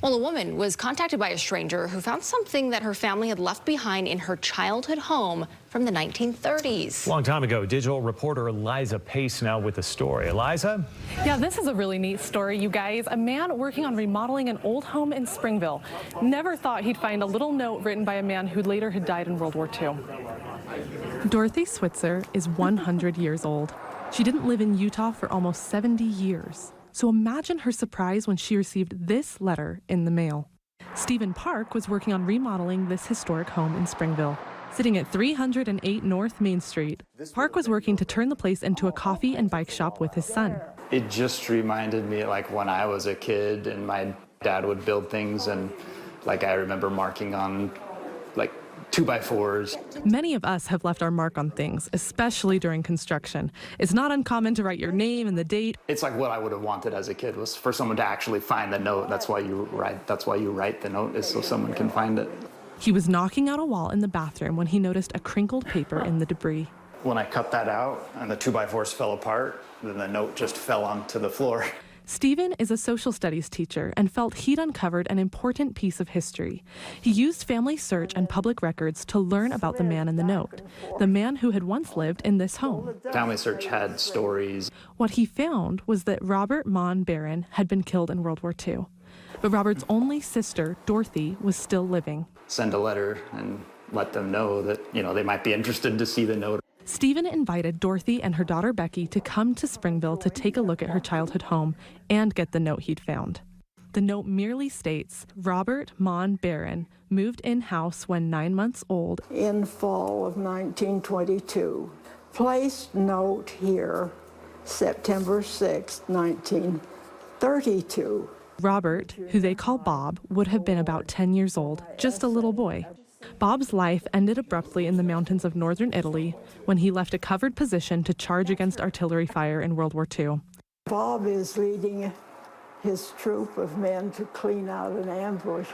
Well, a woman was contacted by a stranger who found something that her family had left behind in her childhood home from the 1930s. A long time ago, digital reporter Eliza Pace now with the story. Eliza? Yeah, this is a really neat story, you guys. A man working on remodeling an old home in Springville never thought he'd find a little note written by a man who later had died in World War II. Dorothy Switzer is 100 years old. She didn't live in Utah for almost 70 years. So imagine her surprise when she received this letter in the mail. Stephen Park was working on remodeling this historic home in Springville. Sitting at 308 North Main Street, Park was working to turn the place into a coffee and bike shop with his son. It just reminded me like when I was a kid and my dad would build things, and like I remember marking on like 2x4s. Many of us have left our mark on things, especially during construction. It's not uncommon to write your name and the date. It's like what I would have wanted as a kid was for someone to actually find the note. That's why you write the note, is so someone can find it. He was knocking out a wall in the bathroom when he noticed a crinkled paper in the debris. When I cut that out and the 2x4s fell apart, then the note just fell onto the floor. Stephen is a social studies teacher and felt he'd uncovered an important piece of history. He used Family Search and public records to learn about the man in the note, the man who had once lived in this home. Family Search had stories. What he found was that Robert Mon Barron had been killed in World War II. But Robert's only sister, Dorothy, was still living. Send a letter and let them know that, they might be interested to see the note. Stephen invited Dorothy and her daughter Becky to come to Springville to take a look at her childhood home and get the note he'd found. The note merely states, Robert Mon Barron moved in-house when 9 months old in fall of 1922. Placed note here, September 6, 1932. Robert, who they call Bob, would have been about 10 years old, just a little boy. Bob's life ended abruptly in the mountains of northern Italy when he left a covered position to charge against artillery fire in World War II. Bob is leading his troop of men to clean out an ambush,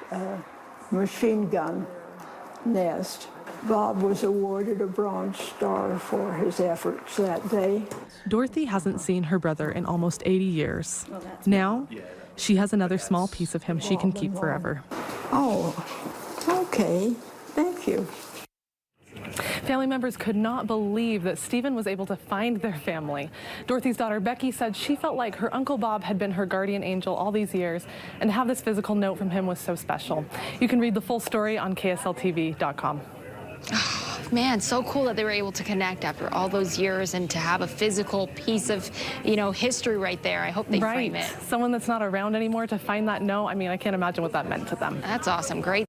machine gun nest. Bob was awarded a Bronze Star for his efforts that day. Dorothy hasn't seen her brother in almost 80 years. Now, she has another small piece of him she can keep forever. Oh, okay. Thank you. Family members could not believe that Stephen was able to find their family. Dorothy's daughter Becky said she felt like her Uncle Bob had been her guardian angel all these years, and to have this physical note from him was so special. You can read the full story on KSLTV.com. Man, so cool that they were able to connect after all those years and to have a physical piece of, history right there. I hope they frame it. Someone that's not around anymore to find that note, I mean, I can't imagine what that meant to them. That's awesome. Great.